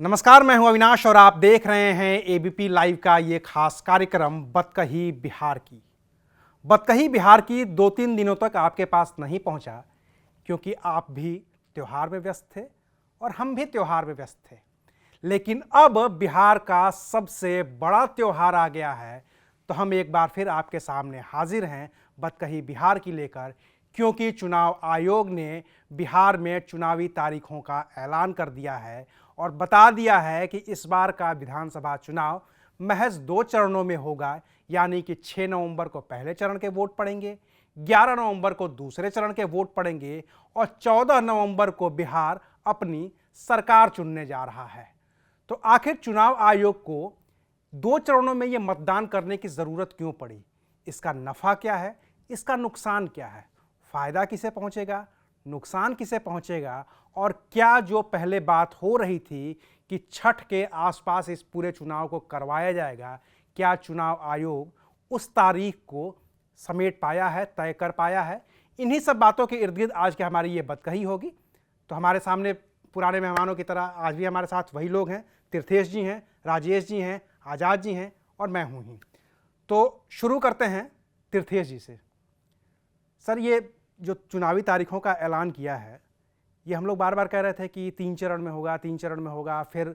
नमस्कार, मैं हूं अविनाश और आप देख रहे हैं एबीपी लाइव का ये खास कार्यक्रम बतकही बिहार की। बतकही बिहार की 2-3 दिनों तक आपके पास नहीं पहुंचा क्योंकि आप भी त्योहार में व्यस्त थे और हम भी त्योहार में व्यस्त थे। लेकिन अब बिहार का सबसे बड़ा त्योहार आ गया है, तो हम एक बार फिर आपके सामने हाजिर हैं बतकही बिहार की लेकर, क्योंकि चुनाव आयोग ने बिहार में चुनावी तारीखों का ऐलान कर दिया है और बता दिया है कि इस बार का विधानसभा चुनाव महज 2 चरणों में होगा। यानी कि 6 नवंबर को पहले चरण के वोट पड़ेंगे, 11 नवंबर को दूसरे चरण के वोट पड़ेंगे और 14 नवंबर को बिहार अपनी सरकार चुनने जा रहा है। तो आखिर चुनाव आयोग को 2 चरणों में यह मतदान करने की जरूरत क्यों पड़ी? इसका नफा क्या है, इसका नुकसान क्या है, फायदा किसे पहुंचेगा, नुकसान किसे पहुंचेगा, और क्या जो पहले बात हो रही थी कि छठ के आसपास इस पूरे चुनाव को करवाया जाएगा, क्या चुनाव आयोग उस तारीख को समेट पाया है, तय कर पाया है? इन्हीं सब बातों के इर्द गिर्द आज की हमारी ये बतकही होगी। तो हमारे सामने पुराने मेहमानों की तरह आज भी हमारे साथ वही लोग हैं। तीर्थेश जी हैं, राजेश जी हैं, आज़ाद जी हैं और मैं हूँ ही। तो शुरू करते हैं तीर्थेश जी से। सर, ये जो चुनावी तारीखों का ऐलान किया है, ये हम लोग बार बार कह रहे थे कि 3 चरण में होगा, 3 चरण में होगा। फिर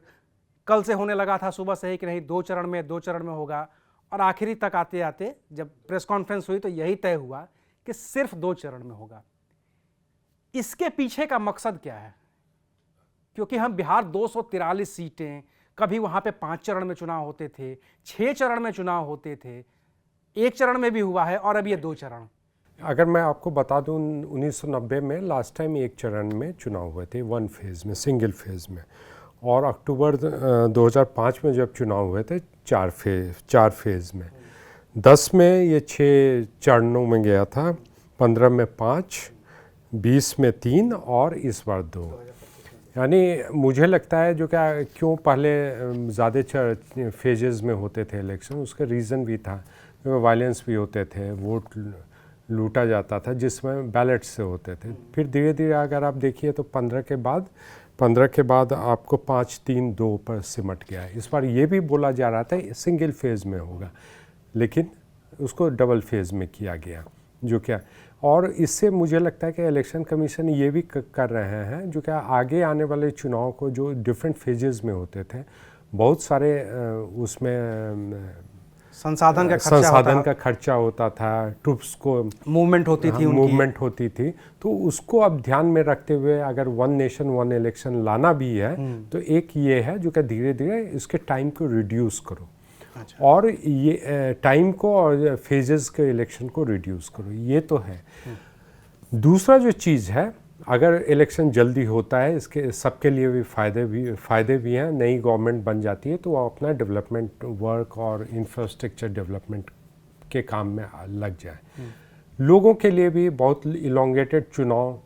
कल से होने लगा था सुबह से ही कि नहीं 2 चरण में, 2 चरण में होगा। और आखिरी तक आते आते जब प्रेस कॉन्फ्रेंस हुई तो यही तय हुआ कि सिर्फ 2 चरण में होगा। इसके पीछे का मकसद क्या है? क्योंकि हम बिहार 243 सीटें, कभी वहां पे 5 चरण में चुनाव होते थे, 6 चरण में चुनाव होते थे, 1 चरण में भी हुआ है और अब ये 2 चरण। अगर मैं आपको बता दूं, 1990 में लास्ट टाइम 1 चरण में चुनाव हुए थे, 1 फेज़ में, सिंगल फेज़ में। और अक्टूबर 2005 में जब चुनाव हुए थे 4 फेज़ में। 10 में ये 6 चरणों में गया था, 15 में 5, 20 में 3 और इस बार 2। यानी मुझे लगता है जो क्या क्यों पहले ज़्यादा फेजेस में होते थे इलेक्शन, उसका रीज़न भी था। वायलेंस भी होते थे, वोट लूटा जाता था, जिसमें बैलेट से होते थे। फिर धीरे धीरे अगर आप देखिए तो 15 के बाद आपको 5, 3, 2 पर सिमट गया है। इस बार ये भी बोला जा रहा था सिंगल फेज़ में होगा, लेकिन उसको डबल फेज़ में किया गया, जो क्या। और इससे मुझे लगता है कि इलेक्शन कमीशन ये भी कर रहे हैं जो क्या आगे आने वाले चुनाव को जो डिफरेंट फेजेस में होते थे, बहुत सारे उसमें संसाधन का खर्चा होता था, ट्रूप्स को मूवमेंट होती थी। तो उसको अब ध्यान में रखते हुए अगर 1 नेशन 1 इलेक्शन लाना भी है तो एक ये है जो कि धीरे धीरे इसके टाइम को रिड्यूस करो। अच्छा। और ये टाइम को और फेजेस के इलेक्शन को रिड्यूस करो, ये तो है। दूसरा जो चीज़ है, अगर इलेक्शन जल्दी होता है, इसके सबके लिए भी फ़ायदे भी हैं। नई गवर्नमेंट बन जाती है तो वो अपना डेवलपमेंट वर्क और इंफ्रास्ट्रक्चर डेवलपमेंट के काम में लग जाए। लोगों के लिए भी बहुत इलोंगेटेड चुनाव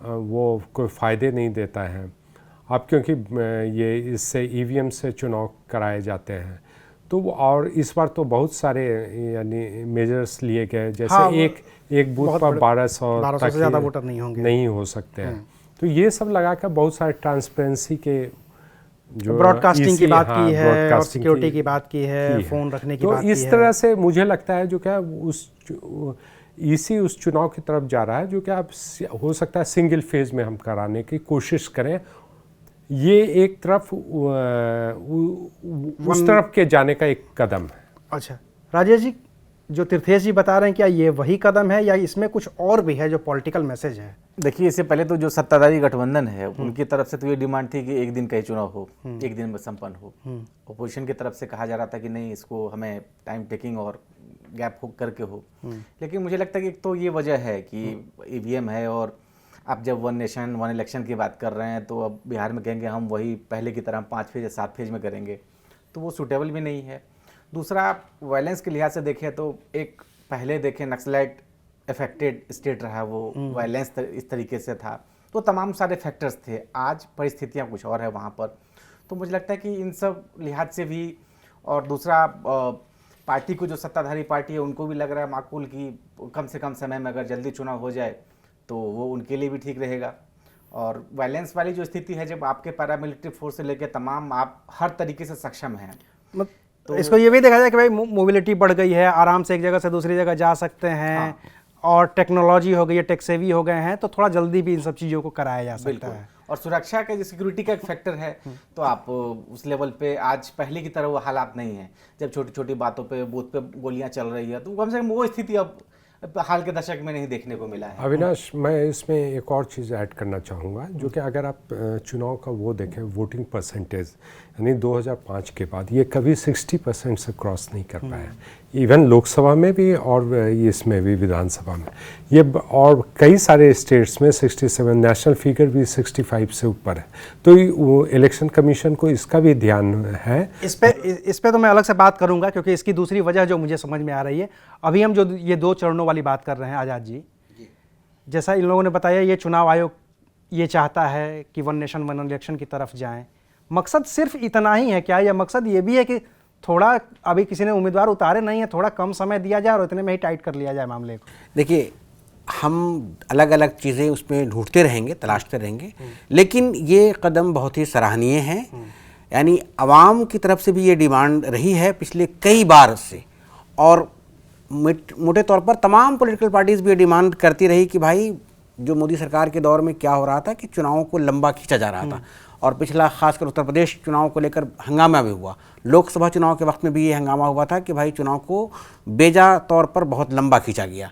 वो कोई फ़ायदे नहीं देता है अब, क्योंकि ये इससे ईवीएम से चुनाव कराए जाते हैं। तो और इस बार तो बहुत सारे यानी मेजर्स लिए गए, जैसे हाँ, एक बूथ पर 1200 से ज़्यादा वोटर नहीं हो सकते हैं। तो ये सब लगा कर बहुत सारे ट्रांसपेरेंसी के जो ब्रॉडकास्टिंग की बात की है और सिक्योरिटी की बात की है, फ़ोन रखने की बात की है। तो इस तरह से मुझे लगता है जो क्या उस चुनाव की तरफ जा रहा है, जो कि आप हो सकता है सिंगल फेज़ में हम कराने की कोशिश करें। ये एक तरफ उस तरफ के जाने का एक कदम है। अच्छा राजेश जी, जो तीर्थेश जी बता रहे हैं, क्या ये वही कदम है या इसमें कुछ और भी है जो पॉलिटिकल मैसेज है? देखिए, इससे पहले तो जो सत्ताधारी गठबंधन है उनकी तरफ से तो ये डिमांड थी कि 1 दिन का ही चुनाव हो, 1 दिन में संपन्न हो। अपोजिशन की तरफ से कहा जा रहा था कि नहीं, इसको हमें टाइम टेकिंग और गैप हो करके हो। लेकिन मुझे लगता है कि एक तो ये वजह है कि ईवीएम है, और आप जब 1 नेशन 1 इलेक्शन की बात कर रहे हैं तो अब बिहार में कहेंगे हम वही पहले की तरह 5 फेज या 7 फेज में करेंगे, तो वो सूटेबल भी नहीं है। दूसरा, आप वायलेंस के लिहाज से देखें तो एक पहले देखें नक्सलाइट अफेक्टेड स्टेट रहा, वो वायलेंस इस तरीके से था, तो तमाम सारे फैक्टर्स थे। आज परिस्थितियाँ कुछ और है वहाँ पर। तो मुझे लगता है कि इन सब लिहाज से भी, और दूसरा पार्टी को, जो सत्ताधारी पार्टी है, उनको भी लग रहा है माकूल कि कम से कम समय में अगर जल्दी चुनाव हो जाए तो वो उनके लिए भी ठीक रहेगा। और वायलेंस वाली जो स्थिति है, जब आपके पैरामिलिट्री फोर्स से लेकर तमाम आप हर तरीके से सक्षम हैं, तो इसको ये भी देखा जाए कि भाई मोबिलिटी बढ़ गई है, आराम से एक जगह से दूसरी जगह जा सकते हैं। हाँ। और टेक्नोलॉजी हो गई है, टेक सेवी हो गए हैं, तो थोड़ा जल्दी भी इन सब चीज़ों को कराया जा सकता है। और सुरक्षा का जो सिक्योरिटी का एक फैक्टर है, तो आप उस लेवल पे आज पहले की तरह वो हालात नहीं है। जब छोटी छोटी बातों पे बूथ पे गोलियां चल रही है, तो कम से कम वो स्थिति अब हाल के दशक में नहीं देखने को मिला है। अविनाश, मैं इसमें एक और चीज़ ऐड करना चाहूँगा, जो कि अगर आप चुनाव का वो देखें वोटिंग परसेंटेज, यानी 2005 के बाद ये कभी 60% से क्रॉस नहीं कर पाया, इवन लोकसभा में भी और इसमें भी विधानसभा में ये, और कई सारे स्टेट्स में 67, नेशनल फिगर भी 65 से ऊपर है। तो इलेक्शन कमीशन को इसका भी ध्यान है। इस पे तो मैं अलग से बात करूंगा, क्योंकि इसकी दूसरी वजह जो मुझे समझ में आ रही है, अभी हम जो ये 2 चरणों वाली बात कर रहे हैं आज़ाद जी, जैसा इन लोगों ने बताया, ये चुनाव आयोग ये चाहता है कि वन नेशन वन इलेक्शन की तरफ जाएं। मकसद सिर्फ इतना ही है क्या, या मकसद ये भी है कि थोड़ा अभी किसी ने उम्मीदवार उतारे नहीं है, थोड़ा कम समय दिया जाए और इतने में ही टाइट कर लिया जाए मामले को? देखिए, हम अलग अलग चीज़ें उसमें ढूंढते रहेंगे, तलाशते रहेंगे, लेकिन ये कदम बहुत ही सराहनीय है। यानी आवाम की तरफ से भी ये डिमांड रही है पिछले कई बार से, और मोटे तौर पर तमाम पॉलिटिकल पार्टीज़ भी ये डिमांड करती रही कि भाई, जो मोदी सरकार के दौर में क्या हो रहा था कि चुनावों को लंबा खींचा जा रहा था, और पिछला खासकर उत्तर प्रदेश चुनाव को लेकर हंगामा भी हुआ। लोकसभा चुनाव के वक्त में भी ये हंगामा हुआ था कि भाई चुनाव को बेजा तौर पर बहुत लंबा खींचा गया।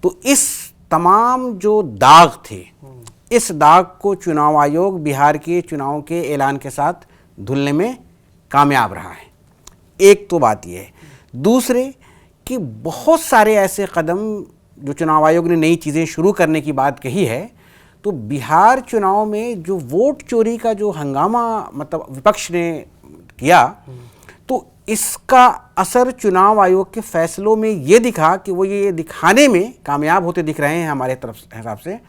तो इस तमाम जो दाग थे, इस दाग को चुनाव आयोग बिहार के चुनाव के ऐलान के साथ धुलने में कामयाब रहा है। एक तो बात यह है। दूसरे कि बहुत सारे ऐसे कदम जो चुनाव आयोग ने नई चीज़ें शुरू करने की बात कही है, तो बिहार चुनाव में जो वोट चोरी का जो हंगामा मतलब विपक्ष ने किया, तो इसका असर चुनाव आयोग के फैसलों में ये दिखा कि वो ये दिखाने में कामयाब होते दिख रहे हैं हमारे तरफ हिसाब से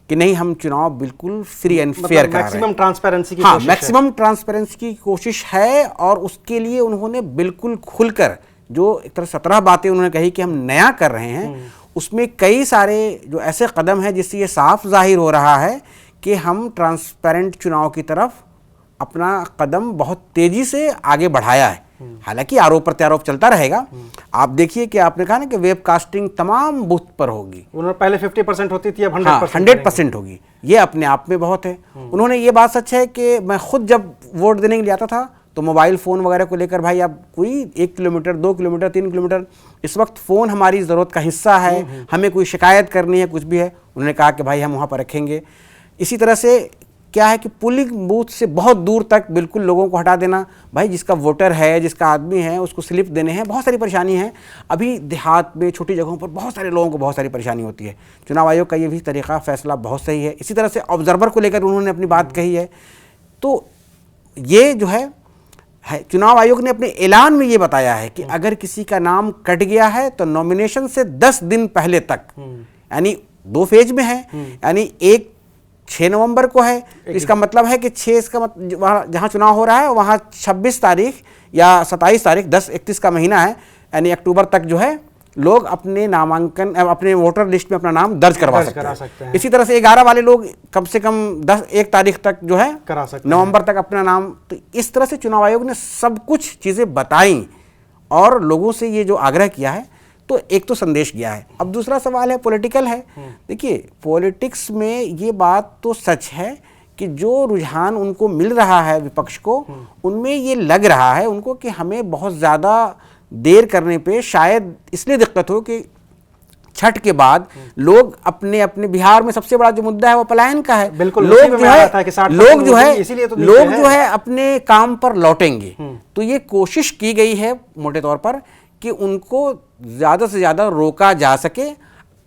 कि नहीं, हम चुनाव बिल्कुल फ्री एंड फेयर करा रहे हैं। मैक्सिमम ट्रांसपेरेंसी की हाँ, कोशिश मैक्सिमम ट्रांसपेरेंसी की कोशिश है, और उसके लिए उन्होंने बिल्कुल खुलकर जो एक तरह 17 बातें उन्होंने कही कि हम नया कर रहे हैं, उसमें कई सारे जो ऐसे कदम हैं जिससे ये साफ जाहिर हो रहा है कि हम ट्रांसपेरेंट चुनाव की तरफ अपना कदम बहुत तेजी से आगे बढ़ाया है। हालांकि आरोप प्रत्यारोप चलता रहेगा। आप देखिए कि आपने कहा ना कि वेब कास्टिंग तमाम बूथ पर होगी, उन्होंने पहले 50% होती थी, अब 100% होगी। ये अपने आप में बहुत है। उन्होंने ये बात सच है कि मैं खुद जब वोट देने के लिए आता था तो मोबाइल फ़ोन वगैरह को लेकर भाई अब कोई 1 किलोमीटर 2 किलोमीटर 3 किलोमीटर, इस वक्त फ़ोन हमारी ज़रूरत का हिस्सा है, हमें कोई शिकायत करनी है, कुछ भी है, उन्होंने कहा कि भाई हम वहाँ पर रखेंगे। इसी तरह से क्या है कि पोलिंग बूथ से बहुत दूर तक बिल्कुल लोगों को हटा देना। भाई जिसका वोटर है, जिसका आदमी है, उसको स्लिप देने हैं, बहुत सारी परेशानी है। अभी देहात में छोटी जगहों पर बहुत सारे लोगों को बहुत सारी परेशानी होती है। चुनाव आयोग का ये भी तरीका फैसला बहुत सही है। इसी तरह से ऑब्जर्वर को लेकर उन्होंने अपनी बात कही है। तो ये जो है चुनाव आयोग ने अपने ऐलान में ये बताया है कि अगर किसी का नाम कट गया है तो नॉमिनेशन से 10 दिन पहले तक, यानी 2 फेज में है, यानी एक 6 नवंबर को है, इसका मतलब है कि 6 इसका जहाँ चुनाव हो रहा है वहाँ 26 तारीख या 27 तारीख 10-31 का महीना है, यानी अक्टूबर तक जो है लोग अपने नामांकन अपने वोटर लिस्ट में अपना नाम दर्ज करवा सकते हैं। इसी तरह से 11 वाले लोग कम से कम 1 तारीख तक जो है करा सकते नवंबर तक अपना नाम। तो इस तरह से चुनाव आयोग ने सब कुछ चीज़ें बताई और लोगों से ये जो आग्रह किया है, तो एक तो संदेश गया है। अब दूसरा सवाल है पॉलिटिकल है। देखिए, पॉलिटिक्स में ये बात तो सच है कि जो रुझान उनको मिल रहा है विपक्ष को, उनमें ये लग रहा है उनको कि हमें बहुत ज़्यादा देर करने पे शायद इसलिए दिक्कत हो कि छठ के बाद लोग अपने अपने, बिहार में सबसे बड़ा जो मुद्दा है वो पलायन का है। बिल्कुल, लोग जो है अपने काम पर लौटेंगे। तो ये कोशिश की गई है मोटे तौर पर कि उनको ज़्यादा से ज़्यादा रोका जा सके।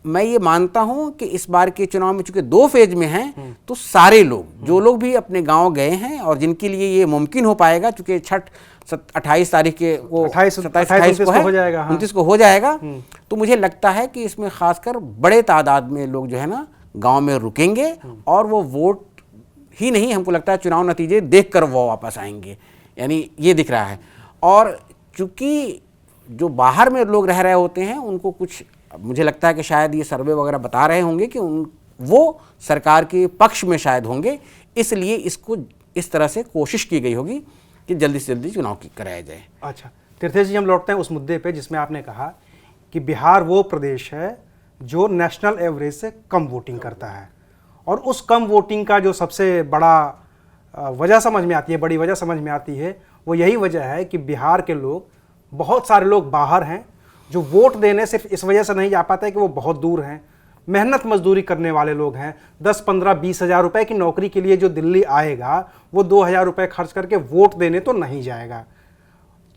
मैं ये मानता हूं कि इस बार के चुनाव में चूंकि 2 फेज में हैं, तो सारे लोग जो लोग भी अपने गांव गए हैं और जिनके लिए ये मुमकिन हो पाएगा, चूंकि छठ 28 तारीख के वो 27-28 को है, 29 को हो जाएगा, तो मुझे लगता है कि इसमें खासकर बड़े तादाद में लोग जो है ना गांव में रुकेंगे और वो वोट ही नहीं, हमको लगता है चुनाव नतीजे देखकर वो वापस आएंगे, यानी ये दिख रहा है। और चूंकि जो बाहर में लोग रह रहे होते हैं उनको कुछ, मुझे लगता है कि शायद ये सर्वे वगैरह बता रहे होंगे कि वो सरकार के पक्ष में शायद होंगे, इसलिए इसको इस तरह से कोशिश की गई होगी कि जल्दी से जल्दी चुनाव कराया जाए। अच्छा तीर्थेश जी, हम लौटते हैं उस मुद्दे पे जिसमें आपने कहा कि बिहार वो प्रदेश है जो नेशनल एवरेज से कम वोटिंग करता है, और उस कम वोटिंग का जो सबसे बड़ा वजह समझ में आती है, बड़ी वजह समझ में आती है, वो यही वजह है कि बिहार के लोग, बहुत सारे लोग बाहर हैं जो वोट देने सिर्फ इस वजह से नहीं जा पाते कि वो बहुत दूर हैं, मेहनत मजदूरी करने वाले लोग हैं। 10-15-20 हज़ार रुपए की नौकरी के लिए जो दिल्ली आएगा वो 2,000 रुपए खर्च करके वोट देने तो नहीं जाएगा।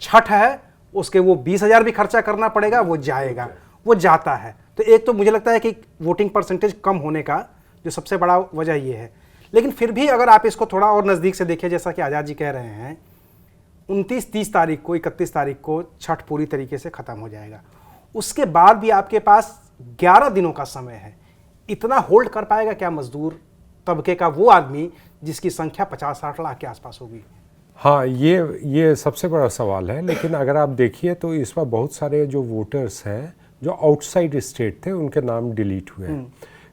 छठ है, उसके वो 20,000 भी खर्चा करना पड़ेगा, वो जाएगा, वो जाता है। तो एक तो मुझे लगता है कि वोटिंग परसेंटेज कम होने का जो सबसे बड़ा वजह ये है। लेकिन फिर भी अगर आप इसको थोड़ा और नज़दीक से देखिए, जैसा कि आज़ाद जी कह रहे हैं, 29-30 तारीख को, 31 तारीख को छठ पूरी तरीके से ख़त्म हो जाएगा। उसके बाद भी आपके पास 11 दिनों का समय है। इतना होल्ड कर पाएगा क्या मजदूर तबके का वो आदमी जिसकी संख्या 50-60 लाख के आसपास होगी? हाँ, ये सबसे बड़ा सवाल है। लेकिन अगर आप देखिए तो इस बार बहुत सारे जो वोटर्स हैं जो आउटसाइड स्टेट थे उनके नाम डिलीट हुए हैं।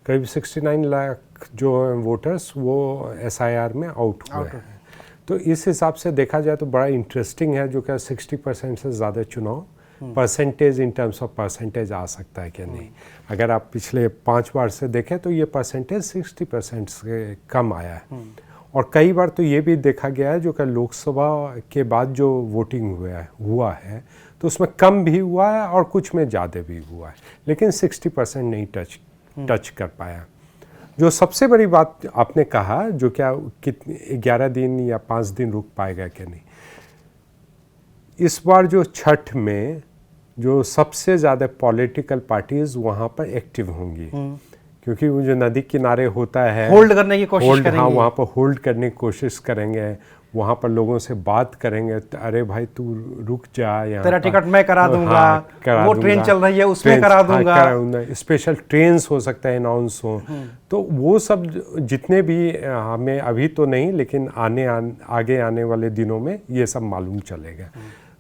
करीब 69 लाख जो वोटर्स वो SIR में आउट हुए हैं। तो इस हिसाब से देखा जाए तो बड़ा इंटरेस्टिंग है, जो कि 60% से ज़्यादा चुनाव percentage in terms of percentage आ सकता है कि नहीं। अगर आप पिछले 5 बार से देखें तो ये परसेंटेज 60% से कम आया है। और कई बार तो ये भी देखा गया है जो कि लोकसभा के बाद जो वोटिंग हुआ है तो उसमें कम भी हुआ है और कुछ में ज़्यादा भी हुआ है, लेकिन 60% नहीं टच कर पाया। जो सबसे बड़ी बात आपने कहा, जो क्या कितने 11 दिन या 5 दिन रुक पाएगा कि नहीं, इस बार जो छठ में जो सबसे ज़्यादा पॉलिटिकल पार्टीज वहाँ पर एक्टिव होंगी, क्योंकि वो जो नदी किनारे होता है होल्ड करने की कोशिश करेंगे। हाँ, वहाँ पर होल्ड करने की कोशिश करेंगे, वहाँ पर लोगों से बात करेंगे, अरे भाई तू रुक जा, यहाँ तेरा टिकट मैं करा दूंगा, हाँ, करा वो दूंगा, ट्रेन चल रही है उसमें करा दूंगा, स्पेशल ट्रेन्स हो सकता है अनाउंस हो। तो वो सब जितने भी हमें अभी तो नहीं, लेकिन आगे आने वाले दिनों में ये सब मालूम चलेगा।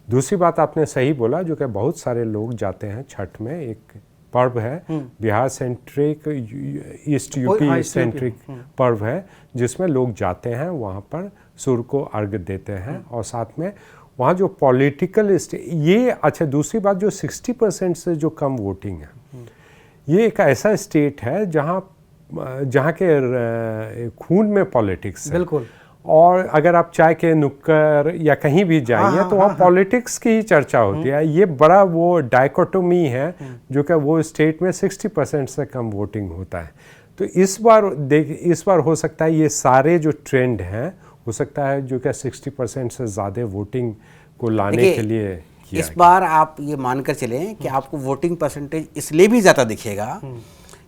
दूसरी बात आपने सही बोला, जो कि बहुत सारे लोग जाते हैं छठ में। एक पर्व है Bihar centric, east UP centric पर्व है, जिसमें लोग जाते हैं वहाँ पर सूर्य को अर्घ देते हैं, और साथ में वहाँ जो पॉलिटिकल ये अच्छा। दूसरी बात, जो 60% से जो कम वोटिंग है, ये एक ऐसा स्टेट है जहाँ के खून में पॉलिटिक्स है। बिल्कुल। और अगर आप चाय के नुक्कड़ या कहीं भी जाइए तो वहाँ पॉलिटिक्स की ही चर्चा होती है। ये बड़ा वो डायकोटोमी है जो कि वो स्टेट में 60% से कम वोटिंग होता है। तो इस बार हो सकता है ये सारे जो ट्रेंड हैं, हो सकता है जो कि 60% से ज़्यादा वोटिंग को लाने के लिए किया। इस बार आप ये मानकर चलें कि आपको वोटिंग परसेंटेज इसलिए भी ज़्यादा दिखेगा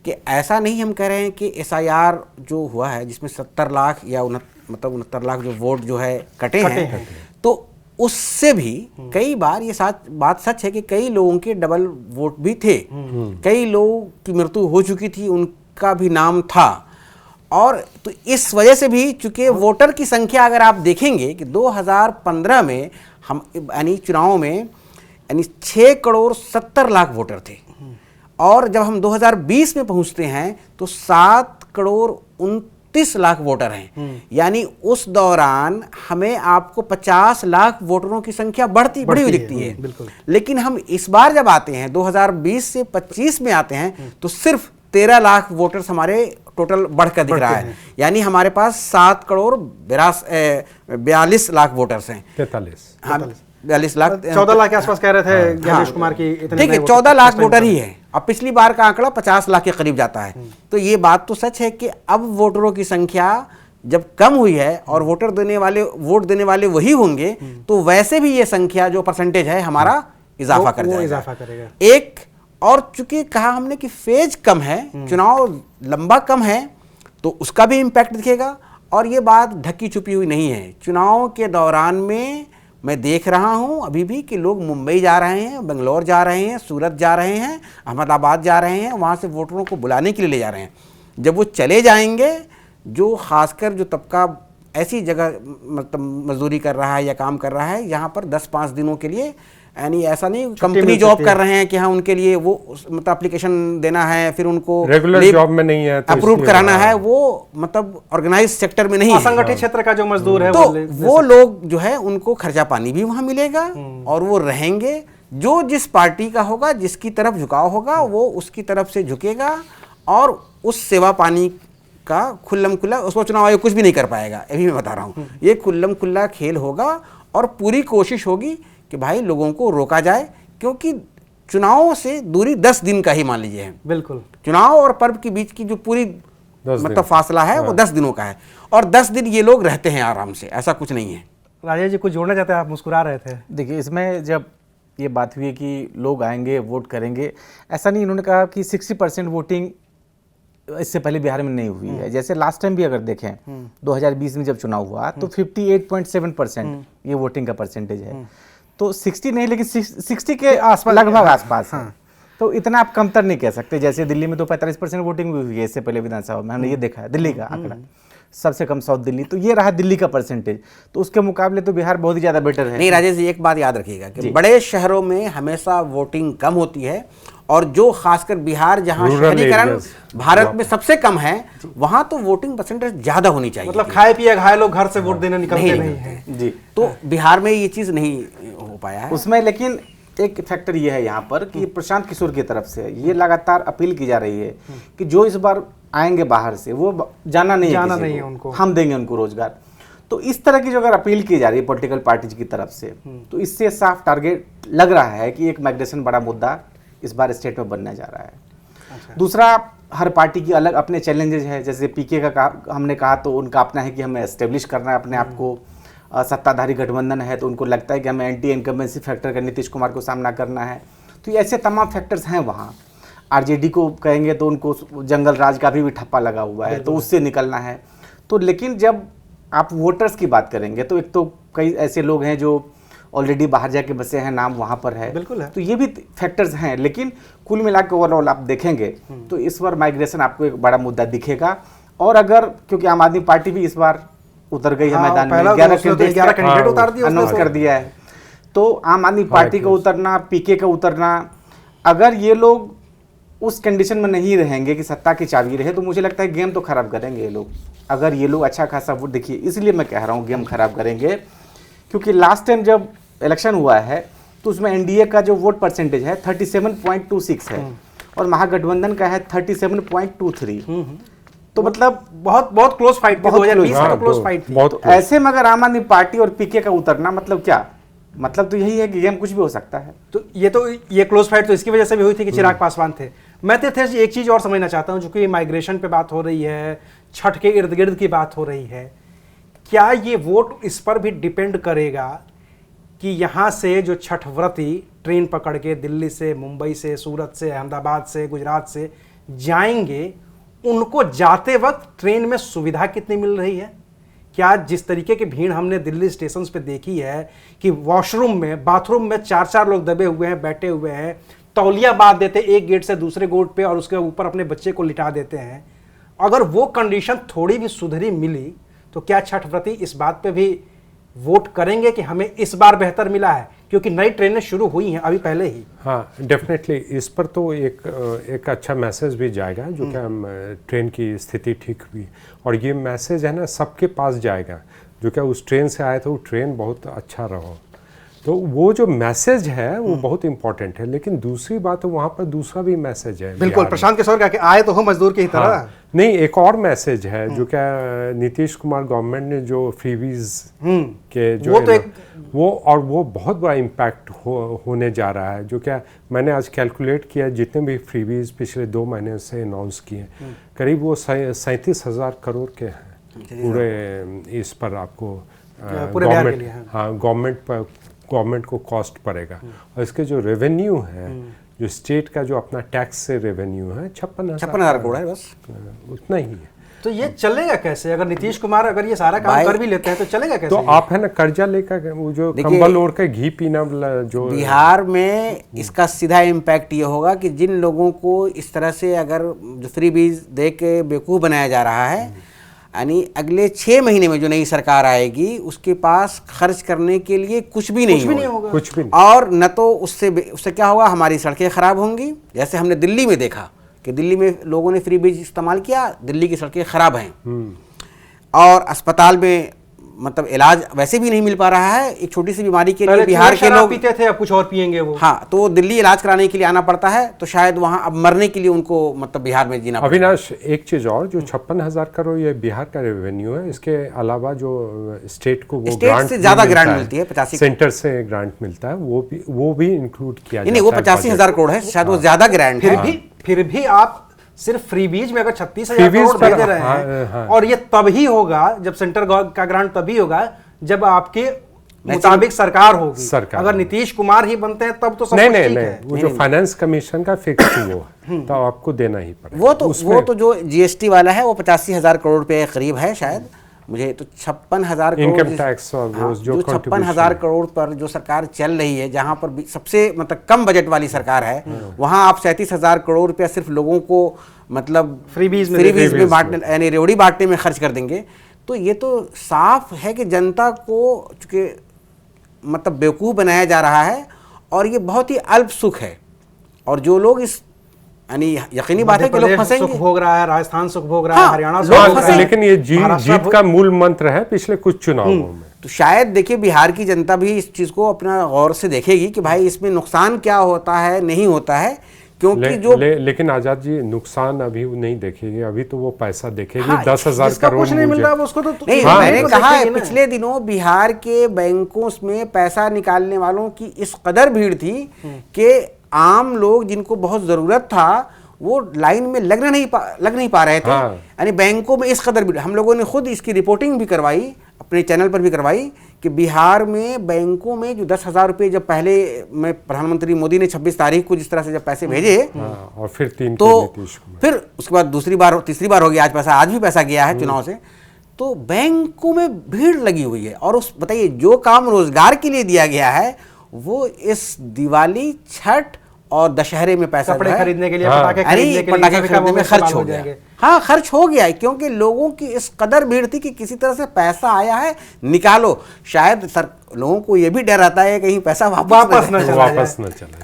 कि ऐसा नहीं हम कह रहे हैं कि SIR जो हुआ है जिसमें 70 लाख या 69 लाख जो वोट जो है कटे हैं, तो उससे भी कई बार ये बात सच है कि कई लोगों के डबल वोट भी थे। कई लोगों की मृत्यु हो चुकी थी, उनका भी नाम था। और तो इस वजह से भी, चूंकि वोटर की संख्या अगर आप देखेंगे कि 2015 में हम यानी चुनाव में यानी 6 करोड़ 70 लाख वोटर थे, और जब हम 2020 में पहुंचते हैं तो 7 करोड़ 29 लाख वोटर हैं। यानी उस दौरान हमें आपको 50 लाख वोटरों की संख्या बढ़ी हुई दिखती है। बिल्कुल। लेकिन हम इस बार जब आते हैं 2020 से 25 में आते हैं तो सिर्फ 13 लाख वोटर्स हमारे टोटल बढ़कर दिख रहा है। यानी हमारे पास 7 करोड़ 42 लाख वोटर्स हैं। 43 हाँ, 42 लाख 14 लाख के आसपास कह रहे थे ज्ञानेश कुमार की। ठीक है, 14 लाख वोटर ही है। अब पिछली बार का आंकड़ा 50 लाख के करीब जाता है। तो ये बात तो सच है कि अब वोटरों की संख्या जब कम हुई है और वोट देने वाले वही होंगे, तो वैसे भी ये संख्या जो परसेंटेज है हमारा इजाफा कर जाएगा। इजाफा करेगा। एक और चूंकि कहा हमने कि फेज कम है, चुनाव लंबा कम है, तो उसका भी इम्पैक्ट दिखेगा। और ये बात ढकी छुपी हुई नहीं है। चुनाव के दौरान में मैं देख रहा हूं अभी भी कि लोग मुंबई जा रहे हैं, बेंगलोर जा रहे हैं, सूरत जा रहे हैं, अहमदाबाद जा रहे हैं, वहां से वोटरों को बुलाने के लिए ले जा रहे हैं। जब वो चले जाएंगे, जो खासकर जो तबका ऐसी जगह मतलब मजदूरी कर रहा है या काम कर रहा है, यहाँ पर 10-5 दिनों के लिए यानी ऐसा नहीं कंपनी जॉब कर रहे हैं कि हाँ उनके लिए वो मतलब एप्लीकेशन देना है, फिर उनको रेगुलर जॉब में नहीं है तो अप्रूव कराना है, वो मतलब ऑर्गेनाइज सेक्टर में नहीं है, असंगठित क्षेत्र का जो मजदूर है तो वो लोग जो है उनको खर्चा पानी भी वहां मिलेगा और वो रहेंगे। जो जिस पार्टी का होगा, जिसकी तरफ झुकाव होगा, वो उसकी तरफ से झुकेगा और उस सेवा पानी का खुल्लम खुल्ला, उसको चुनाव आयोग कुछ भी नहीं कर पाएगा, ये भी मैं बता रहा हूँ। ये खुल्लम खुल्ला खेल होगा और पूरी कोशिश होगी कि भाई लोगों को रोका जाए, क्योंकि चुनावों से दूरी 10 दिन का ही मान लीजिए है। बिल्कुल, चुनाव और पर्व के बीच की जो पूरी मतलब फासला है वो 10 दिनों का है, और 10 दिन ये लोग रहते हैं आराम से, ऐसा कुछ नहीं है। राजेश जी कुछ जोड़ना चाहते हैं? आप मुस्कुरा रहे थे। देखिए, इसमें जब ये बात हुई कि लोग आएंगे वोट करेंगे, ऐसा नहीं, इन्होंने कहा कि 60% वोटिंग इससे पहले बिहार में नहीं हुई है। जैसे लास्ट टाइम भी अगर देखें 2020 में जब चुनाव हुआ तो 58.7% ये वोटिंग का परसेंटेज है। तो 60 नहीं, लेकिन 60 के आसपास, लगभग आसपास है। तो इतना आप कमतर नहीं कह सकते। जैसे दिल्ली में तो 45% वोटिंग भी हुई है इससे पहले विधानसभा में, हमने ये देखा है दिल्ली का आंकड़ा, सबसे कम साउथ दिल्ली। तो ये रहा दिल्ली का परसेंटेज, तो उसके मुकाबले तो बिहार बहुत ही ज़्यादा बेटर है। नहीं राजेश जी, एक बात याद रखिएगा कि बड़े शहरों में हमेशा वोटिंग कम होती है, और जो खासकर बिहार जहां शहरीकरण भारत में सबसे कम है, वहां तो वोटिंग परसेंटेज ज्यादा होनी चाहिए। मतलब खाए पिए घाये लोग घर से वोट देने निकलते नहीं हैं जी। तो बिहार में ये चीज नहीं हो पाया है उसमें। लेकिन एक फैक्टर ये है यहाँ पर कि प्रशांत किशोर की तरफ से ये लगातार अपील की जा रही है कि जो इस बार आएंगे बाहर से, वो जाना नहीं है उनको, हम देंगे उनको रोजगार। तो इस तरह की जो अगर अपील की जा रही है पॉलिटिकल पार्टीज की तरफ से, तो इससे साफ टारगेट लग रहा है कि एक माइग्रेशन बड़ा मुद्दा इस बार स्टेट में बनने जा रहा है। अच्छा। दूसरा, हर पार्टी की अलग अपने चैलेंजेस है। जैसे पीके का हमने कहा तो उनका अपना है कि हमें एस्टेब्लिश करना है अपने आप को। सत्ताधारी गठबंधन है तो उनको लगता है कि हमें एंटी इनकम्बेंसी फैक्टर का नीतीश कुमार को सामना करना है। तो ऐसे तमाम फैक्टर्स हैं वहाँ। आरजेडी को कहेंगे तो उनको जंगल राज का भी ठप्पा लगा हुआ है, तो उससे निकलना है। तो लेकिन जब आप वोटर्स की बात करेंगे तो एक तो कई ऐसे लोग हैं जो ऑलरेडी बाहर जाके बसे हैं, नाम वहाँ पर है, बिल्कुल है। तो ये भी फैक्टर्स हैं। लेकिन कुल मिलाकर ओवरऑल आप देखेंगे तो इस बार माइग्रेशन आपको एक बड़ा मुद्दा दिखेगा। और अगर क्योंकि आम आदमी पार्टी भी इस बार उतर गई है मैदान में, 11 कैंडिडेट उतार दिया, अनाउंस कर दिया है। तो आम आदमी पार्टी का उतरना, पीके का उतरना, अगर ये लोग उस कंडीशन में नहीं रहेंगे कि सत्ता की चाबी रहे, तो मुझे लगता है गेम तो खराब करेंगे ये लोग। अगर ये लोग अच्छा खासा वोट, देखिए इसलिए मैं कह रहा हूँ गेम खराब करेंगे, क्योंकि लास्ट टाइम जब इलेक्शन हुआ है तो उसमें एनडीए का जो वोट परसेंटेज है 37.26 है और महागठबंधन का है 37.23। तो मतलब बहुत बहुत क्लोज फाइट थी, 2020 में तो क्लोज फाइट थी। तो ऐसे में अगर आम आदमी पार्टी और पीके का उतरना, मतलब क्या मतलब, तो यही है कि गेम कुछ भी हो सकता है। तो ये क्लोज फाइट तो इसकी वजह से भी हुई थी कि चिराग पासवान थे। मैं तो एक चीज और समझना चाहता हूं, जो माइग्रेशन पे बात हो रही है, छठ के इर्द गिर्द की बात हो रही है, क्या ये वोट इस पर भी डिपेंड करेगा कि यहाँ से जो छठ व्रती ट्रेन पकड़ के दिल्ली से, मुंबई से, सूरत से, अहमदाबाद से, गुजरात से जाएंगे, उनको जाते वक्त ट्रेन में सुविधा कितनी मिल रही है? क्या जिस तरीके की भीड़ हमने दिल्ली स्टेशन पे देखी है कि वॉशरूम में, बाथरूम में 4-4 लोग दबे हुए हैं, बैठे हुए हैं, तौलिया बांध देते एक गेट से दूसरे गेट पे और उसके ऊपर अपने बच्चे को लिटा देते हैं। अगर वो कंडीशन थोड़ी भी सुधरी मिली तो क्या छठ व्रती इस बात पे भी वोट करेंगे कि हमें इस बार बेहतर मिला है, क्योंकि नई ट्रेनें शुरू हुई हैं अभी पहले ही? हाँ, डेफिनेटली इस पर तो एक अच्छा मैसेज भी जाएगा, जो कि हम ट्रेन की स्थिति ठीक हुई, और ये मैसेज है ना सबके पास जाएगा जो क्या उस ट्रेन से आए थे, वो ट्रेन बहुत अच्छा रहो। तो वो जो मैसेज है वो बहुत इंपॉर्टेंट है। लेकिन दूसरी बात, वहाँ पर दूसरा भी मैसेज है। बिल्कुल, प्रशांत किशोर का कि आए तो हो मजदूर की तरह। हाँ, नहीं, एक और मैसेज है जो क्या नीतीश कुमार गवर्नमेंट ने जो फ्रीवीज के जो वो बहुत बड़ा इम्पैक्ट होने जा रहा है। जो क्या मैंने आज कैलकुलेट किया, जितने भी फ्रीवीज पिछले 2 महीने से अनाउंस किए, करीब वो 37,000 करोड़ के हैं पूरे। इस पर आपको गवर्नमेंट को कॉस्ट पड़ेगा। और इसके जो रेवेन्यू है, जो स्टेट का जो अपना टैक्स से रेवेन्यू है, 56,000 करोड़ है, बस उतना ही है। तो ये चलेगा कैसे? अगर नीतीश कुमार अगर ये सारा काम कर भी लेते हैं तो चलेगा कैसे? तो आप है ना कर्जा लेकर, वो जो कंबल ओढ़ के घी पीना, जो बिहार में इसका सीधा इम्पैक्ट ये होगा कि जिन लोगों को इस तरह से अगर जो फ्री बीज दे के बेवकूफ़ बनाया जा रहा है, यानी अगले 6 महीने में जो नई सरकार आएगी उसके पास खर्च करने के लिए कुछ भी नहीं होगा। कुछ भी और न तो उससे क्या होगा, हमारी सड़कें खराब होंगी। जैसे हमने दिल्ली में देखा कि दिल्ली में लोगों ने फ्री बीज इस्तेमाल किया, दिल्ली की सड़कें खराब हैं और अस्पताल में मतलब इलाज वैसे भी नहीं मिल पा रहा है। एक छोटी सी बीमारी के लिए बिहार के लोग पीते थे, अब कुछ और पिएंगे वो। हाँ, तो दिल्ली इलाज कराने के लिए आना पड़ता है, तो शायद वहाँ अब मरने के लिए उनको मतलब बिहार में जीना पड़ता है। अविनाश, एक चीज और, जो 56,000 करोड़ ये बिहार का रेवेन्यू है, इसके अलावा जो स्टेट को वो स्टेट से ज्यादा ग्रांट मिलती है, 85 सेंटर से ग्रांट मिलता है, वो भी इंक्लूड किया जाता है। नहीं, वो 85,000 करोड़ है, शायद वो ज्यादा ग्रांट है। फिर भी आप सिर्फ फ्री बीज में अगर 36,000 करोड़ दे दे रहे हैं, और ये तभी होगा जब सेंटर का ग्रांट तभी होगा जब आपके मुताबिक सरकार होगी। अगर नीतीश कुमार ही बनते हैं तब तो सब कुछ ठीक है। वो जो फाइनेंस कमीशन का फिक्स वो है, तो आपको देना ही पड़ेगा। वो तो जो जीएसटी वाला है वो 85,000 करोड़ रुपए करीब है शायद, मुझे तो 56,000 करोड़ इनकम टैक्स और जो 56,000 करोड़ पर जो सरकार चल रही है, जहां पर सबसे मतलब कम बजट वाली सरकार है, वहां आप 37,000 करोड़ रुपया सिर्फ लोगों को मतलब फ्री बीज में बांटने यानी रेवड़ी बांटने में खर्च कर देंगे। तो ये तो साफ है कि जनता को चूंकि मतलब बेवकूफ़ बनाया जा रहा है और ये बहुत ही अल्प सुख है। और जो लोग इस यानी यकीनी बात है कि लोग फंसेंगे। सुख भोग रहा है, राजस्थान सुख भोग रहा है, हरियाणा सुख भोग रहा है, लेकिन ये जीत का मूल मंत्र है पिछले कुछ चुनावों में। तो शायद देखिए बिहार की जनता भी इस चीज़ को अपना गौर से देखेगी कि भाई इसमें नुकसान क्या होता है, नहीं होता है, क्योंकि लेकिन आजाद जी, नुकसान अभी नहीं देखेगी, अभी तो वो पैसा देखेगी। 10,000 करोड़ कुछ नहीं मिल रहा उसको तो नहीं। मैंने कहा है पिछले दिनों बिहार के बैंकों में पैसा निकालने वालों की इस कदर भीड़ थी कि आम लोग जिनको बहुत जरूरत था वो लाइन में लग नहीं पा रहे थे। यानी बैंकों में इस कदर भीड़, हम लोगों ने खुद इसकी रिपोर्टिंग भी करवाई, अपने चैनल पर भी करवाई कि बिहार में बैंकों में जो 10,000 रुपये जब पहले में प्रधानमंत्री मोदी ने 26 तारीख को जिस तरह से जब पैसे भेजे, और फिर फिर उसके बाद तीसरी बार हो गया, आज भी पैसा गया है चुनाव से, तो बैंकों में भीड़ लगी हुई है। और उस बताइए जो काम रोजगार के लिए दिया गया है वो इस दिवाली, छठ और दशहरे में पैसा कपड़े खरीदने के लिए, पटाखे खरीदने में खर्च हो गया। हाँ, खर्च हो गया क्योंकि लोगों की इस कदर भीड़ थी कि किसी तरह से पैसा आया है निकालो। शायद लोगों को यह भी डर आता है कहीं पैसा वापस न चला।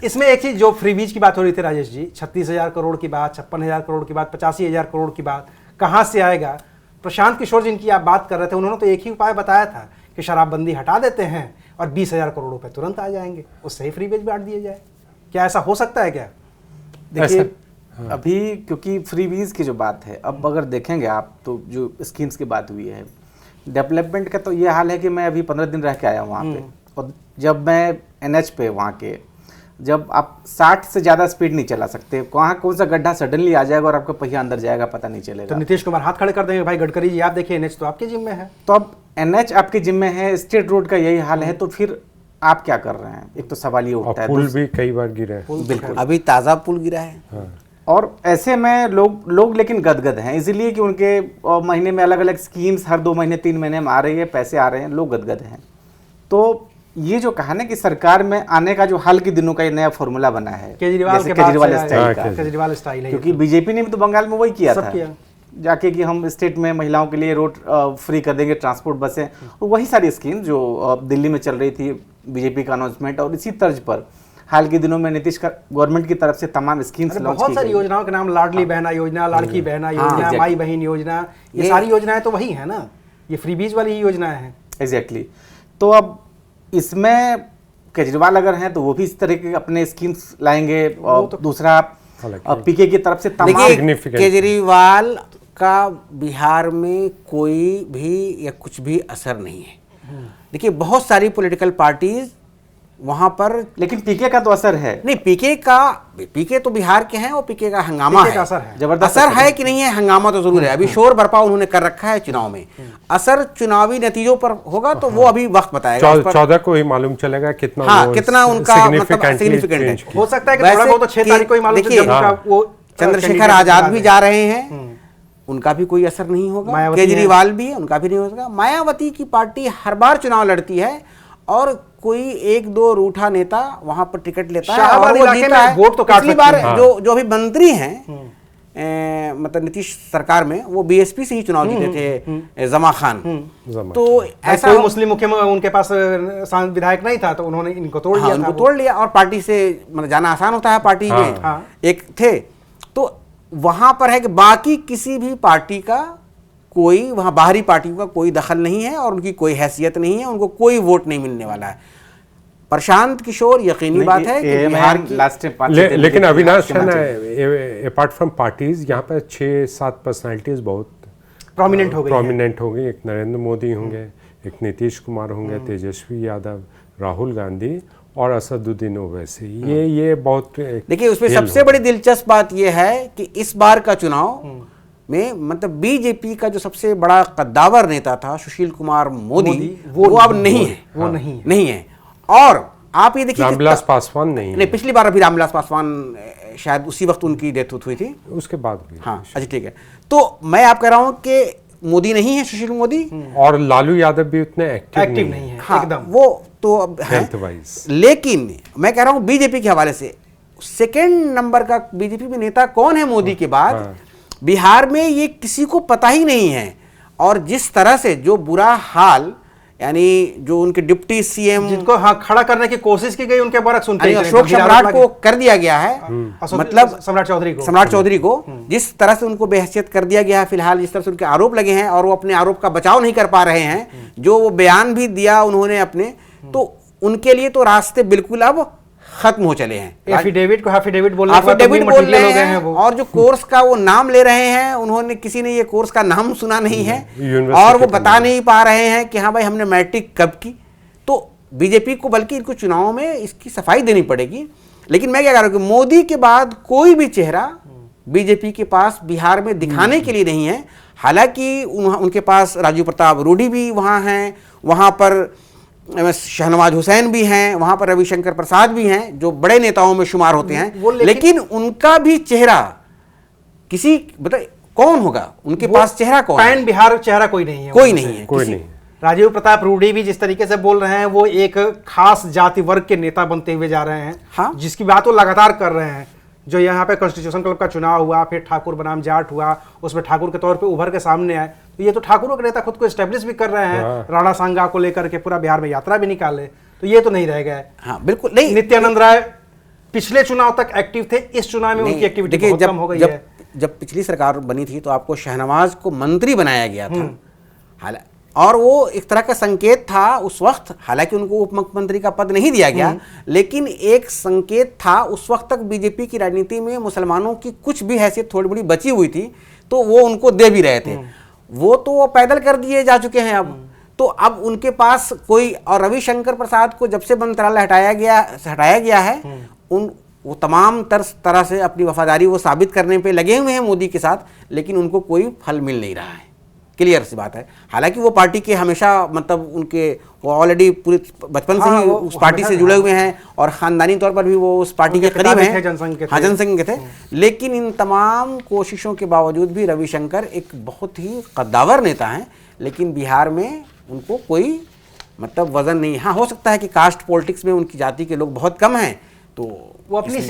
इसमें एक चीज जो फ्री बीज की बात हो रही थी राजेश जी, 36,000 करोड़ की बात, 56,000 करोड़ की बात, 85,000 करोड़ की बात कहाँ से आएगा? प्रशांत किशोर जिनकी आप बात कर रहे थे, उन्होंने तो एक ही उपाय बताया था कि शराबबंदी हटा देते हैं और 20,000 करोड़ रुपए तुरंत आ जाएंगे, उससे ही फ्री बीज बांट दिए जाए। क्या ऐसा हो सकता है क्या? देखिए अभी क्योंकि फ्री बीज की जो बात है, अब अगर देखेंगे आप तो जो स्कीम्स की बात हुई है, डेवलपमेंट का तो ये हाल है कि मैं अभी 15 दिन रह के आया हूँ वहाँ पे, और जब मैं NH पे वहाँ के, जब आप 60 से ज़्यादा स्पीड नहीं चला सकते, वहाँ कौन सा गड्ढा सडनली आ जाएगा और आपका पहिया अंदर जाएगा पता नहीं चलेगा। तो नीतीश कुमार हाथ खड़े कर देंगे, भाई गडकरी जी आप देखिए NH तो आपके जिम्मे है। तो अब NH आपके जिम्मे है, स्टेट रोड का यही हाल है, तो फिर आप क्या कर रहे हैं? एक तो सवाल ये उठता है। पुल भी कई बार गिरे हैं, बिल्कुल अभी ताज़ा पुल गिरा है। और ऐसे में लोग लेकिन गदगद हैं, इसीलिए कि उनके महीने में अलग अलग स्कीम्स हर 2 महीने 3 महीने में आ रही है, पैसे आ रहे हैं, लोग गदगद हैं। तो ये जो कहा ना कि सरकार में आने का जो हाल के दिनों का ये नया फॉर्मूला बना है, केजरीवाल स्टाइल है, क्योंकि बीजेपी ने भी तो बंगाल में वही किया था जाके कि हम स्टेट में महिलाओं के लिए रोड फ्री कर देंगे, ट्रांसपोर्ट बसें, और वही सारी स्कीम जो दिल्ली में चल रही थी बीजेपी का अनाउंसमेंट, और इसी तर्ज पर हाल के दिनों में नीतीश का गवर्नमेंट की तरफ से तमाम स्कीम्स लॉन्च की गई। बहुत सारी योजनाओं के नाम, लाडली बहना योजना, लाड़की बहना योजना, माई बहन योजना, ये सारी योजनाएं तो वही है ना, ये फ्री बीज वाली ही योजनाएं हैं। एग्जैक्टली। तो अब इसमें केजरीवाल अगर हैं तो वो भी इस तरह के अपने स्कीम्स लाएंगे, और तो दूसरा पीके की तरफ से तमाम। केजरीवाल का बिहार में कोई भी या कुछ भी असर नहीं है। देखिए बहुत सारी पॉलिटिकल पार्टीज वहां पर, लेकिन पीके का तो असर है। नहीं, पीके तो बिहार के हैं और पीके का हंगामा है, असर है, जबरदस्त असर है कि नहीं है, हंगामा तो जरूर है। अभी शोर बरपा उन्होंने कर रखा है चुनाव में, असर चुनावी नतीजों पर होगा तो वो अभी वक्त बताएगा। 14 को ही मालूम चलेगा कितना, हाँ, कितना उनका सिग्निफिकेंट है। हो सकता है कि थोड़ा बहुत 6 तारीख को ही मालूम चले। वो चंद्रशेखर आजाद भी जा रहे हैं, उनका भी कोई असर नहीं होगा। केजरीवाल भी है, उनका भी नहीं होगा। मायावती की पार्टी हर बार चुनाव लड़ती है और कोई 1-2 रूठा नेता वहां पर टिकट लेता है और वो जीता है। वोट तो पिछली बार जो अभी मंत्री हैं, मतलब नीतीश सरकार में वो बीएसपी से ही चुनाव जीते थे, जमा खान। तो ऐसा कोई मुस्लिम मुख्यमंत्री उनके पास विधायक नहीं था, तो उन्होंने इनको तोड़ लिया। उनको तोड़ लिया और पार्टी से मतलब जाना आसान होता है पार्टी में एक थे। तो वहां पर है कि बाकी किसी भी पार्टी का कोई, वहां बाहरी पार्टियों का कोई दखल नहीं है और उनकी कोई हैसियत नहीं है, उनको कोई वोट नहीं मिलने वाला है। प्रशांत किशोर यकीनी बात है कि बिहार की लास्ट लेकिन अविनाश है ना, अपार्ट फ्रॉम पार्टीज यहाँ पे 6-7 पर्सनालिटीज बहुत प्रोमिनेंट हो गई। एक नरेंद्र मोदी होंगे, एक नीतीश कुमार होंगे, तेजस्वी यादव, राहुल गांधी और असदुद्दीन ओवैसी। ये बहुत देखिए, उसमें सबसे बड़ी दिलचस्प बात यह है कि इस बार का चुनाव में मतलब बीजेपी का जो सबसे बड़ा कद्दावर नेता था सुशील कुमार मोदी, वो अब नहीं है, वो नहीं है। और आप ये देखिए, रामविलास पासवान नहीं, पिछली बार अभी रामविलास पासवान शायद उसी वक्त उनकी डेथ हुई थी, उसके बाद भी। हाँ, अच्छा ठीक है। तो मैं आप कह रहा हूं कि मोदी नहीं है, सुशील मोदी, और लालू यादव भी उतने एक्टिव नहीं है। हाँ, एकदम वो तो अब है। लेकिन मैं कह रहा हूं बीजेपी के हवाले से सेकेंड नंबर का बीजेपी में नेता कौन है मोदी के बाद, बिहार में ये किसी को पता ही नहीं है। और जिस तरह से जो बुरा हाल, यानी जो उनके डिप्टी सीएम जिनको खड़ा करने की कोशिश की गई, उनके बरक सुनते ही अशोक सम्राट को कर दिया गया है, मतलब सम्राट चौधरी को जिस तरह से उनको बेहैसियत कर दिया गया है फिलहाल, जिस तरह से उनके आरोप लगे हैं और वो अपने आरोप का बचाव नहीं कर पा रहे हैं, जो वो बयान भी दिया उन्होंने अपने, तो उनके लिए तो रास्ते बिल्कुल अब खत्म हो चले हैं। एफिडेविट बोल रहे हैं और जो कोर्स का वो नाम ले रहे हैं, उन्होंने किसी ने ये कोर्स का नाम सुना नहीं है और वो बता नहीं पा रहे हैं कि हाँ भाई हमने मैट्रिक कब की। तो बीजेपी को बल्कि इनको चुनाव में इसकी सफाई देनी पड़ेगी। लेकिन मैं क्या कह रहा हूँ कि मोदी के बाद कोई भी चेहरा बीजेपी के पास बिहार में दिखाने के लिए नहीं है। हालांकि उनके पास राजीव प्रताप रूडी भी वहाँ हैं, वहाँ पर शहनवाज हुसैन भी हैं, वहां पर रविशंकर प्रसाद भी हैं, जो बड़े नेताओं में शुमार होते हैं, लेकिन उनका भी चेहरा किसी बताए कौन होगा, उनके पास चेहरा कौन है? बिहार चेहरा कोई नहीं है, कोई नहीं। राजीव प्रताप रूडी भी जिस तरीके से बोल रहे हैं, वो एक खास जाति वर्ग के नेता बनते हुए जा रहे हैं। हाँ? जिसकी बात वो लगातार कर रहे हैं। जो यहाँ पे कॉन्स्टिट्यूशन क्लब का चुनाव हुआ, फिर ठाकुर बनाम जाट हुआ, उसमें ठाकुर के तौर पे उभर के सामने आए, तो ये तो ठाकुरों के नेता खुद को एस्टेब्लिश भी कर रहे हैं। राणा सांगा को लेकर के पूरा बिहार में यात्रा भी निकाले, तो ये तो नहीं रह गया है। हाँ, बिल्कुल नहीं। नित्यानंद राय पिछले चुनाव तक एक्टिव थे, इस चुनाव में उनकी एक्टिविटी बहुत कम हो गई है। जब पिछली सरकार बनी थी तो आपको शहनवाज को मंत्री बनाया गया था, और वो एक तरह का संकेत था उस वक्त, हालांकि उनको उप मुख्यमंत्री का पद नहीं दिया गया, लेकिन एक संकेत था। उस वक्त तक बीजेपी की राजनीति में मुसलमानों की कुछ भी हैसियत थोड़ी बड़ी बची हुई थी, तो वो उनको दे भी रहे थे। वो तो वो पैदल कर दिए जा चुके हैं अब। तो अब उनके पास कोई, और रविशंकर प्रसाद को जब से मंत्रालय हटाया गया है, वो तमाम तरह से अपनी वफादारी वो साबित करने पे लगे हुए हैं मोदी के साथ, लेकिन उनको कोई फल मिल नहीं रहा है। क्लियर सी बात है। हालांकि वो पार्टी के हमेशा मतलब उनके वो ऑलरेडी पूरे बचपन से ही उस पार्टी से जुड़े हुए हैं और खानदानी तौर पर भी वो उस पार्टी के करीब हैं, जनसंघ के थे। लेकिन इन तमाम कोशिशों के बावजूद भी रविशंकर एक बहुत ही कद्दावर नेता हैं, लेकिन बिहार में उनको कोई मतलब वजन नहीं। हाँ, हो सकता है कि कास्ट पॉलिटिक्स में उनकी जाति के लोग बहुत कम हैं, तो वो अपनी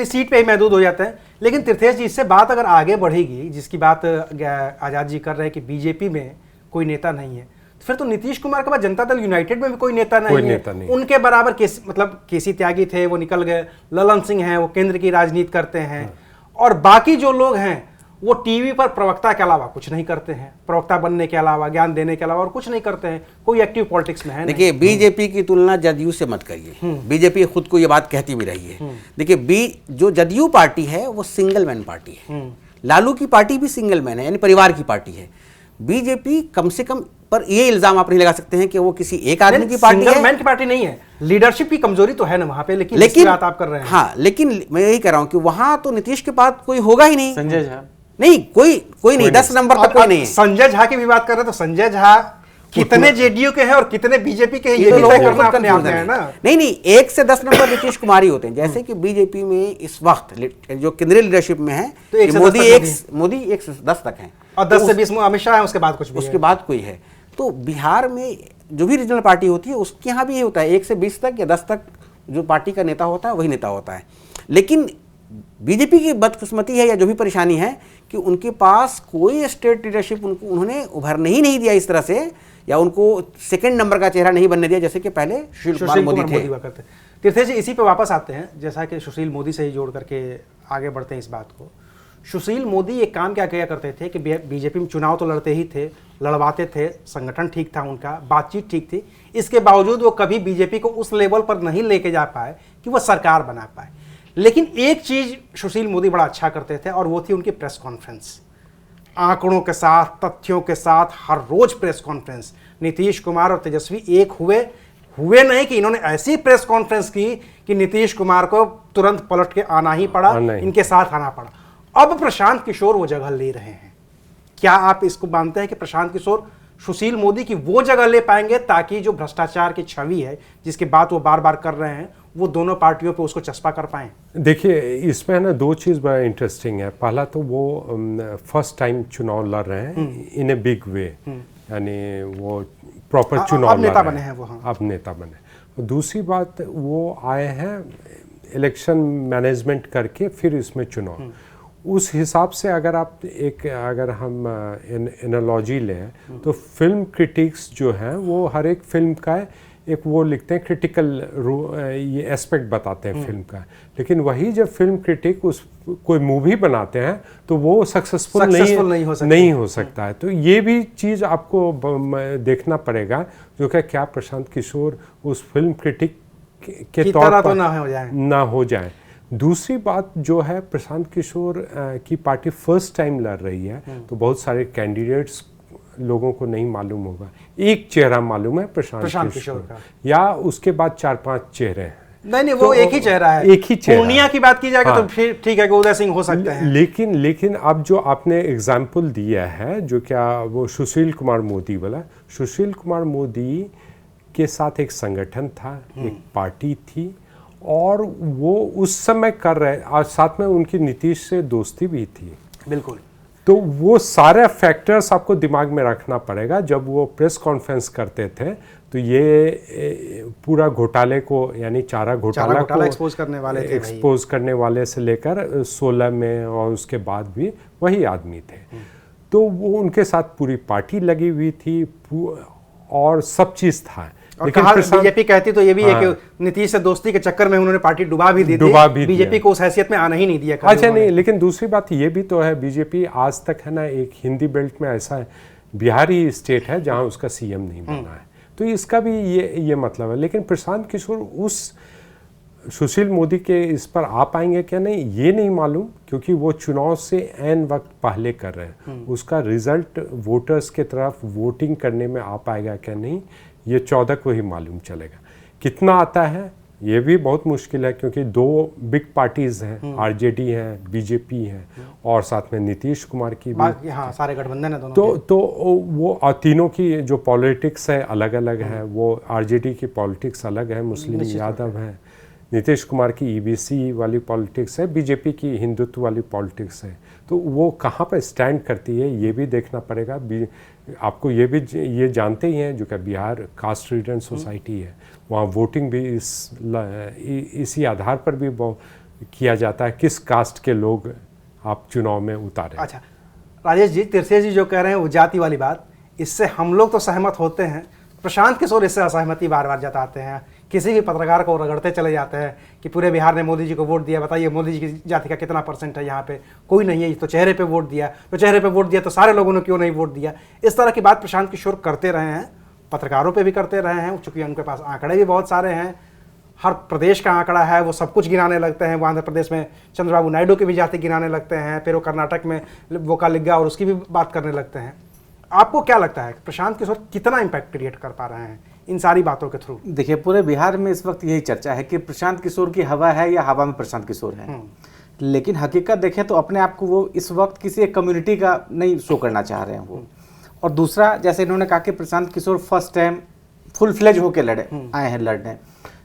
सीट पे ही महदूद हो जाते हैं। लेकिन तीर्थेश जी, इससे बात अगर आगे बढ़ेगी, जिसकी बात आजाद जी कर रहे हैं कि बीजेपी में कोई नेता नहीं है, तो फिर तो नीतीश कुमार के बाद जनता दल यूनाइटेड में भी कोई नेता नहीं है। उनके बराबर केसी त्यागी थे, वो निकल गए। ललन सिंह हैं, वो केंद्र की राजनीति करते हैं, और बाकी जो लोग हैं वो टीवी पर प्रवक्ता के अलावा कुछ नहीं करते हैं। प्रवक्ता बनने के अलावा, ज्ञान देने के अलावा और कुछ नहीं करते हैं। कोई एक्टिव पॉलिटिक्स में है। देखिए, बीजेपी की तुलना जदयू से मत करिए। बीजेपी खुद को ये बात कहती भी रही है। देखिए, जो जदयू पार्टी है वो सिंगल मैन पार्टी है। लालू की पार्टी भी सिंगल मैन है, यानी परिवार की पार्टी है। बीजेपी कम से कम पर ये इल्जाम आप नहीं लगा सकते हैं कि वो किसी एक आदमी की पार्टी है। सिंगल मैन की पार्टी नहीं है। लीडरशिप की कमजोरी तो है ना वहां पे, लेकिन बात आप कर रहे हैं। हाँ, लेकिन मैं यही कह रहा हूं कि वहां तो नीतीश के बाद कोई होगा ही नहीं। संजय झा नहीं, कोई नहीं, 10 नंबर तक कोई नहीं है। संजय झा की भी बात कर रहे हैं, तो संजय झा कितने जेडीयू के हैं और कितने बीजेपी के हैं, ये भी तय करना अपने आप में है ना। नहीं, 1 से 10 नंबर नीतीश कुमार ही होते हैं। जैसे कि बीजेपी में इस वक्त जो केंद्रीय लीडरशिप में है, तो मोदी 1 से 10 तक है, और 10 से 20 में अमित शाह है, उसके बाद कुछ भी, उसके बाद कोई है। तो बिहार में जो भी रीजनल पार्टी होती है उसके यहाँ भी ये होता है, 1 से 20 तक या 10 तक जो पार्टी का नेता होता है वही नेता होता है। लेकिन बीजेपी की बदकिस्मती है या जो भी परेशानी है कि उनके पास कोई स्टेट लीडरशिप उन्होंने उभरने ही नहीं दिया इस तरह से, या उनको सेकंड नंबर का चेहरा नहीं बनने दिया जैसे कि पहले सुशील कुमार मोदी थे। हुआ करते। तीर्थेश जी, इसी पे वापस आते हैं, जैसा कि सुशील मोदी से ही जोड़ करके आगे बढ़ते हैं इस बात को। सुशील मोदी एक काम क्या किया करते थे कि बीजेपी में चुनाव तो लड़ते ही थे, लड़वाते थे, संगठन ठीक था उनका, बातचीत ठीक थी, इसके बावजूद वो कभी बीजेपी को उस लेवल पर नहीं लेके जा पाए कि वो सरकार बना पाए। लेकिन एक चीज सुशील मोदी बड़ा अच्छा करते थे और वो थी उनकी प्रेस कॉन्फ्रेंस, आंकड़ों के साथ, तथ्यों के साथ, हर रोज प्रेस कॉन्फ्रेंस। नीतीश कुमार और तेजस्वी एक हुए नहीं कि इन्होंने ऐसी प्रेस कॉन्फ्रेंस की कि नीतीश कुमार को तुरंत पलट के आना ही पड़ा, इनके साथ आना पड़ा। अब प्रशांत किशोर वो जगह ले रहे हैं। क्या आप इसको मानते हैं कि प्रशांत किशोर सुशील मोदी की वो जगह ले पाएंगे ताकि जो भ्रष्टाचार की छवि है जिसकी बात वो बार बार कर रहे हैं वो दोनों पार्टियों पे उसको चस्पा कर पाएं? देखिए, इसमें ना दो चीज़ बड़ा इंटरेस्टिंग है। पहला तो वो फर्स्ट टाइम चुनाव लड़ रहे हैं इन ए बिग वे, यानी वो प्रॉपर चुनाव अब नेता बने हैं वो। हाँ, अब नेता बने। दूसरी बात, वो आए हैं इलेक्शन मैनेजमेंट करके फिर इसमें चुनाव। उस हिसाब से अगर हम एनालॉजी लें तो फिल्म क्रिटिक्स जो हैं वो हर एक फिल्म का एक वो लिखते हैं क्रिटिकल ये एस्पेक्ट बताते हैं फिल्म का, लेकिन वही जब फिल्म क्रिटिक कोई मूवी बनाते हैं तो वो सक्सेसफुल नहीं हो सकता है। तो ये भी चीज़ आपको देखना पड़ेगा जो कि क्या प्रशांत किशोर उस फिल्म क्रिटिक के तौर पर ना हो जाए। दूसरी बात जो है, प्रशांत किशोर की पार्टी फर्स्ट टाइम लड़ रही है तो बहुत सारे कैंडिडेट्स लोगों को नहीं मालूम होगा। एक चेहरा मालूम है प्रशांत किशोर का, या उसके बाद 4-5 चेहरे हैं। नहीं, वो एक ही चेहरा है। एक ही चेहरा। पूर्णिया की बात की जाए तो फिर ठीक है कि उदय सिंह हो सकते हैं। लेकिन अब जो आपने एग्जाम्पल दिया है जो क्या वो सुशील कुमार मोदी वाला, सुशील कुमार मोदी के साथ एक संगठन था, एक पार्टी थी और वो उस समय कर रहे, और साथ में उनकी नीतीश से दोस्ती भी थी। बिल्कुल। तो वो सारे फैक्टर्स आपको दिमाग में रखना पड़ेगा। जब वो प्रेस कॉन्फ्रेंस करते थे तो ये पूरा घोटाले को, यानी चारा घोटाला को एक्सपोज करने वाले से लेकर 16 में और उसके बाद भी वही आदमी थे। तो वो उनके साथ पूरी पार्टी लगी हुई थी और सब चीज़ था। लेकिन बीजेपी कहती तो ये भी है कि नीतीश से दोस्ती के चक्कर में उन्होंने पार्टी डुबा भी दी थी, बीजेपी को उस हैसियत में आना ही नहीं दिया। अच्छा, नहीं, लेकिन दूसरी बात ये भी तो है, बीजेपी आज तक है ना, एक हिंदी बेल्ट में ऐसा है, बिहार ही स्टेट है जहां उसका सीएम नहीं बना है, तो इसका भी ये मतलब है। लेकिन प्रशांत किशोर उस सुशील मोदी के इस पर आ पाएंगे क्या नहीं, ये नहीं मालूम, क्योंकि वो चुनाव से ऐन वक्त पहले कर रहे हैं। उसका रिजल्ट वोटर्स के तरफ वोटिंग करने में आ पाएगा क्या नहीं, ये 14 को ही मालूम चलेगा। कितना आता है ये भी बहुत मुश्किल है, क्योंकि 2 बिग पार्टीज हैं, आरजेडी है, बीजेपी है और साथ में नीतीश कुमार की भी, हाँ, सारे गठबंधन है दोनों। तो वो तीनों की जो पॉलिटिक्स है अलग अलग है। वो आरजेडी की पॉलिटिक्स अलग है, मुस्लिम यादव है, नीतीश कुमार की ईबीसी वाली पॉलिटिक्स है, बीजेपी की हिंदुत्व वाली पॉलिटिक्स है। तो वो कहाँ पर स्टैंड करती है ये भी देखना पड़ेगा। आपको ये जानते ही हैं जो कि बिहार कास्ट रिडन सोसाइटी है, वहाँ वोटिंग भी इसी आधार पर भी किया जाता है किस कास्ट के लोग आप चुनाव में उतारें। अच्छा राजेश जी, तिरसे जी जो कह रहे हैं वो जाति वाली बात, इससे हम लोग तो सहमत होते हैं, प्रशांत किशोर इससे असहमति बार बार जताते हैं, किसी भी पत्रकार को रगड़ते चले जाते हैं कि पूरे बिहार ने मोदी जी को वोट दिया, बताइए मोदी जी की जाति का कितना % है यहाँ पे, कोई नहीं है, तो चेहरे पे वोट दिया, तो चेहरे पे वोट दिया तो सारे लोगों ने क्यों नहीं वोट दिया। इस तरह की बात प्रशांत किशोर करते रहे हैं, पत्रकारों पे भी करते रहे हैं, चूँकि उनके पास आंकड़े भी बहुत सारे हैं, हर प्रदेश का आंकड़ा है, वो सब कुछ गिनाने लगते हैं। वो आंध्र प्रदेश में चंद्रबाबू नायडू की भी जाति गिनाने लगते हैं, फिर वो कर्नाटक में वोकालिगा और उसकी भी बात करने लगते हैं। आपको क्या लगता है प्रशांत किशोर कितना इम्पैक्ट क्रिएट कर पा रहे हैं इन सारी बातों के थ्रू? देखिए, पूरे बिहार में इस वक्त यही चर्चा है कि प्रशांत किशोर की हवा है या हवा में प्रशांत किशोर है। लेकिन हकीकत देखें तो अपने आप को वो इस वक्त किसी एक कम्युनिटी का नहीं शो करना चाह रहे हैं वो। और दूसरा, जैसे इन्होंने कहा कि Prashant Kishor first time full fledge होकर आए हैं लड़ने,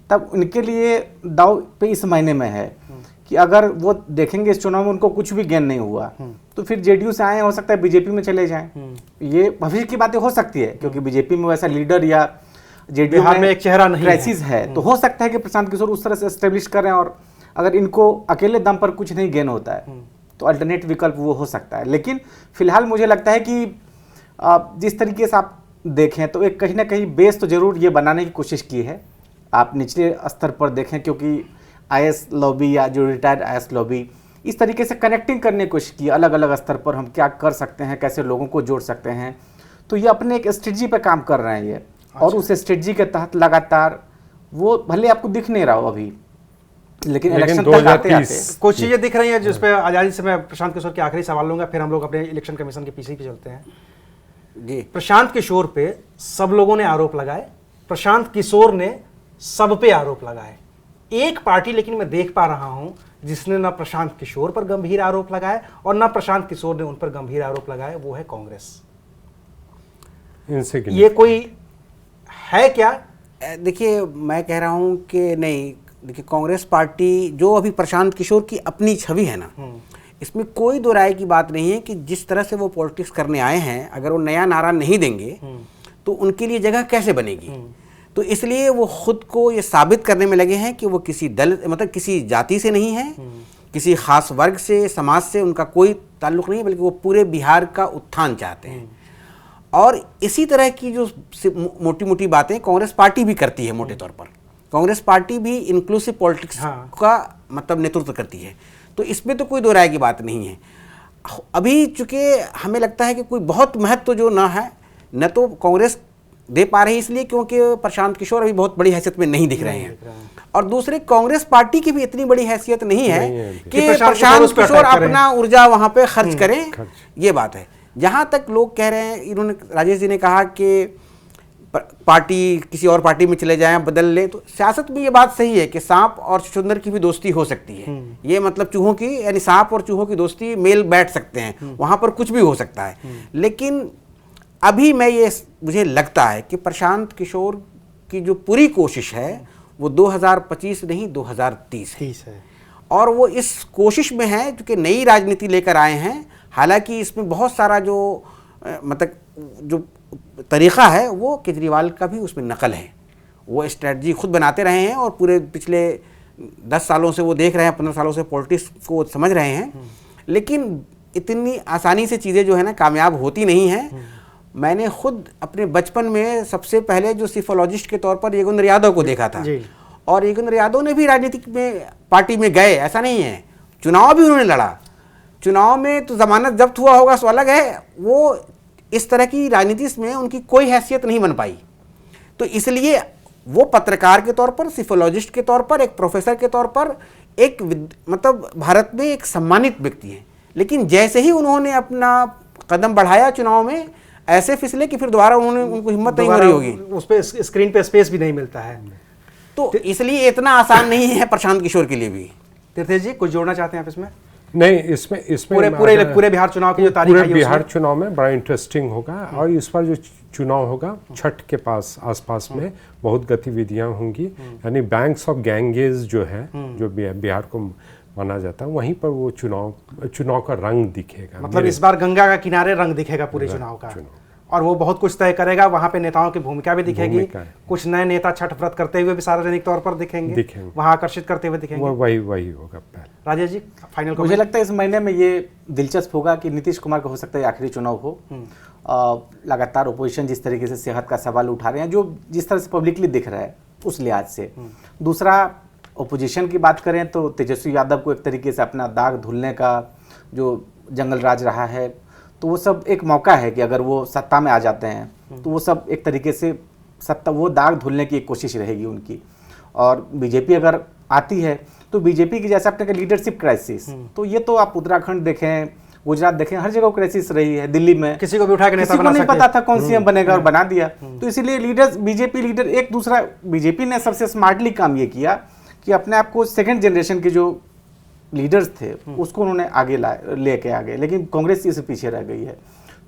तब उनके लिए दाव पे इस महीने में है कि अगर वो देखेंगे इस चुनाव में उनको कुछ भी गेन नहीं हुआ तो फिर जेडीयू से आए, हो सकता है बीजेपी में चले जाएं। ये भविष्य की बातें हो सकती है, क्योंकि बीजेपी में वैसा लीडर या जेडीयू में एक चेहरा नहीं क्राइसिस है, तो हो सकता है कि प्रशांत किशोर उस तरह से एस्टेब्लिश करें और अगर इनको अकेले दम पर कुछ नहीं गेन होता है तो अल्टरनेट विकल्प वो हो सकता है। लेकिन फिलहाल मुझे लगता है कि जिस तरीके से आप देखें तो एक कहीं ना कहीं बेस तो जरूर ये बनाने की कोशिश की है। आप निचले स्तर पर देखें, क्योंकि आईएएस लॉबी या जो रिटायर्ड आईएएस लॉबी इस तरीके से कनेक्टिंग करने की कोशिश की, अलग अलग स्तर पर हम क्या कर सकते हैं, कैसे लोगों को जोड़ सकते हैं। तो ये अपने एक स्ट्रेटजी पे काम कर रहे हैं ये, और उस स्ट्रेटजी के तहत लगातार वो भले आपको दिख नहीं रहा हो अभी, लेकिन इलेक्शन तक आते आते कुछ चीजें दिख रही हैं जिस पे आजादी से मैं प्रशांत किशोर के आखिरी सवाल लूंगा, फिर हम लोग अपने इलेक्शन कमीशन के पीछे चलते हैं। जी, प्रशांत किशोर पे सब लोगों ने आरोप लगाए, प्रशांत किशोर ने सब पे आरोप लगाए। एक पार्टी लेकिन मैं देख पा रहा हूं जिसने ना प्रशांत किशोर पर गंभीर आरोप लगाए और ना प्रशांत किशोर ने उन पर गंभीर आरोप लगाए, वो है कांग्रेस। ये कोई है क्या? देखिए मैं कह रहा हूं कि नहीं, देखिए कांग्रेस पार्टी जो अभी प्रशांत किशोर की अपनी छवि है ना, इसमें कोई दो राय की बात नहीं है कि जिस तरह से वो पॉलिटिक्स करने आए हैं, अगर वो नया नारा नहीं देंगे तो उनके लिए जगह कैसे बनेगी। तो इसलिए वो खुद को ये साबित करने में लगे हैं कि वो किसी दल मतलब किसी जाति से नहीं है, किसी खास वर्ग से, समाज से उनका कोई ताल्लुक नहीं, बल्कि वो पूरे बिहार का उत्थान चाहते हैं। और इसी तरह की जो मोटी मोटी बातें कांग्रेस पार्टी भी करती है। मोटे तौर पर कांग्रेस पार्टी भी इंक्लूसिव पॉलिटिक्स का मतलब नेतृत्व करती है। तो इसमें तो कोई दो राय की बात नहीं है। अभी चूंकि हमें लगता है कि कोई बहुत महत्व जो ना है, न तो कांग्रेस दे पा रही इसलिए क्योंकि प्रशांत किशोर अभी बहुत बड़ी हैसियत में नहीं दिख रहे हैं, और दूसरे कांग्रेस पार्टी की भी इतनी बड़ी हैसियत नहीं है कि प्रशांत किशोर अपना ऊर्जा वहां पे खर्च करें। ये बात है। जहां तक लोग कह रहे हैं, इन्होंने राजेश जी ने कहा कि पार्टी किसी और पार्टी में चले जाएं, बदल ले, तो सियासत में ये बात सही है कि सांप और चुकंदर की भी दोस्ती हो सकती है। ये मतलब चूहों की, यानी सांप और चूहों की दोस्ती मेल बैठ सकते हैं, वहां पर कुछ भी हो सकता है। लेकिन अभी मुझे लगता है कि प्रशांत किशोर की जो पूरी कोशिश है वो 2025 नहीं 2030 है। और वो इस कोशिश में है क्योंकि नई राजनीति लेकर आए हैं। हालांकि इसमें बहुत सारा जो जो तरीक़ा है वो केजरीवाल का भी उसमें नकल है। वो स्ट्रेटजी खुद बनाते रहे हैं और पूरे पिछले 10 सालों से वो देख रहे हैं, 15 सालों से पॉलिटिक्स को समझ रहे हैं। लेकिन इतनी आसानी से चीज़ें जो है ना कामयाब होती नहीं हैं। मैंने खुद अपने बचपन में सबसे पहले जो सिफोलॉजिस्ट के तौर पर योगेंद्र यादव को देखा था, और योगेंद्र यादव ने भी राजनीतिक में पार्टी में गए, ऐसा नहीं है। चुनाव भी उन्होंने लड़ा। चुनाव में तो जमानत जब्त हुआ होगा सो अलग है, वो इस तरह की राजनीति में उनकी कोई हैसियत नहीं बन पाई। तो इसलिए वो पत्रकार के तौर पर, सिफोलॉजिस्ट के तौर पर, एक प्रोफेसर के तौर पर एक मतलब भारत में एक सम्मानित व्यक्ति हैं। लेकिन जैसे ही उन्होंने अपना कदम बढ़ाया चुनाव में, ऐसे फिसले कि फिर दोबारा उनको हिम्मत नहीं हो रही होगी। उस पे स्क्रीन पे स्पेस भी नहीं मिलता है। तो इसलिए इतना आसान नहीं है प्रशांत किशोर के लिए भी। तीर्थेश जी कुछ जोड़ना चाहते हैं आप इसमें? नहीं, इसमें पूरे बिहार चुनाव की जो तारीख है, पूरे बिहार चुनाव में बड़ा इंटरेस्टिंग होगा। और इस बार जो चुनाव होगा छठ के आसपास में बहुत गतिविधियां होंगी। यानी बैंक्स ऑफ गैंगेज जो है, जो बिहार को माना जाता है, वहीं पर वो चुनाव का रंग दिखेगा। मतलब इस बार गंगा का किनारे रंग दिखेगा पूरे चुनाव का, और वो बहुत कुछ तय करेगा। वहां पे नेताओं की भूमिका भी दिखेगी। कुछ नए नेता छठ व्रत करते हुए भी सार्वजनिक तौर पर दिखेंगे, वहां आकर्षित करते हुए दिखेंगे। वही होगा। राजेश जी फाइनल मुझे लगता है इस महीने में ये दिलचस्प होगा कि नीतीश कुमार का हो सकता है आखिरी चुनाव हो। लगातार ओपोजिशन जिस तरीके से सेहत का सवाल उठा रहे हैं, जो जिस तरह से पब्लिकली दिख रहा है उस लिहाज से। दूसरा, ओपोजिशन की बात करें तो तेजस्वी यादव को एक तरीके से अपना दाग धुलने का जो जंगल राज रहा है, तो वो सब एक मौका है कि अगर वो सत्ता में आ जाते हैं तो वो सब एक तरीके से वो दाग धुलने की एक कोशिश रहेगी उनकी। और बीजेपी अगर आती है तो बीजेपी की जैसे अपने लीडरशिप क्राइसिस, तो ये तो आप उत्तराखंड देखें, गुजरात देखें, हर जगह क्राइसिस रही है। दिल्ली में किसी को भी उठा के नेता बना नहीं पता था कौन सीएम बनेगा और बना दिया। तो इसीलिए बीजेपी लीडर एक दूसरा, बीजेपी ने सबसे स्मार्टली काम ये किया कि अपने आप को सेकंड जनरेशन के जो लीडर्स थे उसको उन्होंने आगे लेके आ गए, लेकिन कांग्रेस इससे पीछे रह गई है।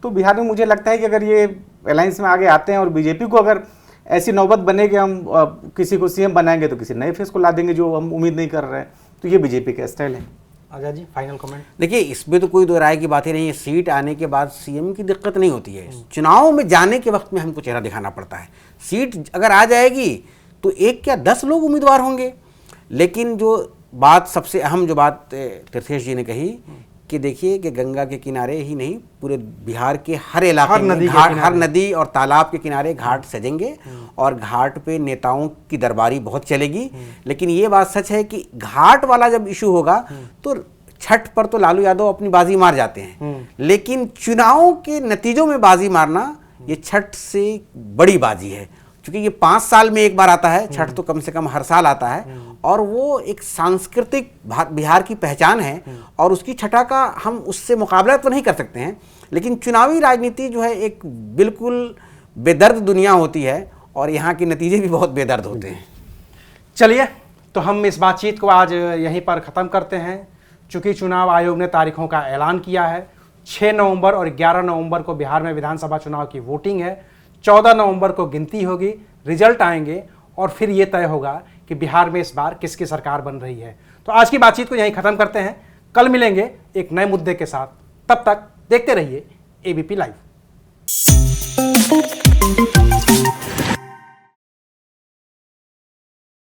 तो बिहार में मुझे लगता है कि अगर ये अलायंस में आगे आते हैं और बीजेपी को अगर ऐसी नौबत बने कि हम किसी को सीएम बनाएंगे तो किसी नए फेस को ला देंगे जो हम उम्मीद नहीं कर रहे हैं, तो ये बीजेपी का स्टाइल है। Azad ji final comment? देखिए, इसमें तो कोई दो राय की बात ही नहीं है। सीट आने के बाद सीएम की दिक्कत नहीं होती है, चुनाव में जाने के वक्त में हमको चेहरा दिखाना पड़ता है। सीट अगर आ जाएगी तो एक क्या 10 लोग उम्मीदवार होंगे, लेकिन जो बात सबसे अहम जो बात तीर्थेश जी ने कही कि देखिए कि गंगा के किनारे ही नहीं, पूरे बिहार के हर इलाके में घाट, हर नदी और तालाब के किनारे घाट सजेंगे और घाट पे नेताओं की दरबारी बहुत चलेगी। लेकिन ये बात सच है कि घाट वाला जब इशू होगा तो छठ पर तो लालू यादव अपनी बाजी मार जाते हैं, लेकिन चुनावों के नतीजों में बाजी मारना ये छठ से बड़ी बाजी है, क्योंकि ये 5 साल में एक बार आता है। छठ तो कम से कम हर साल आता है और वो एक सांस्कृतिक बिहार की पहचान है और उसकी छठा का हम उससे मुकाबला तो नहीं कर सकते हैं, लेकिन चुनावी राजनीति जो है एक बिल्कुल बेदर्द दुनिया होती है और यहाँ के नतीजे भी बहुत बेदर्द होते हैं। चलिए, तो हम इस बातचीत को आज यहीं पर ख़त्म करते हैं। चूँकि चुनाव आयोग ने तारीखों का ऐलान किया है, 6 नवंबर और 11 नवंबर को बिहार में विधानसभा चुनाव की वोटिंग है, 14 नवंबर को गिनती होगी, रिजल्ट आएंगे और फिर ये तय होगा कि बिहार में इस बार किसकी सरकार बन रही है। तो आज की बातचीत को यहीं ख़त्म करते हैं, कल मिलेंगे एक नए मुद्दे के साथ। तब तक देखते रहिए एबीपी लाइव।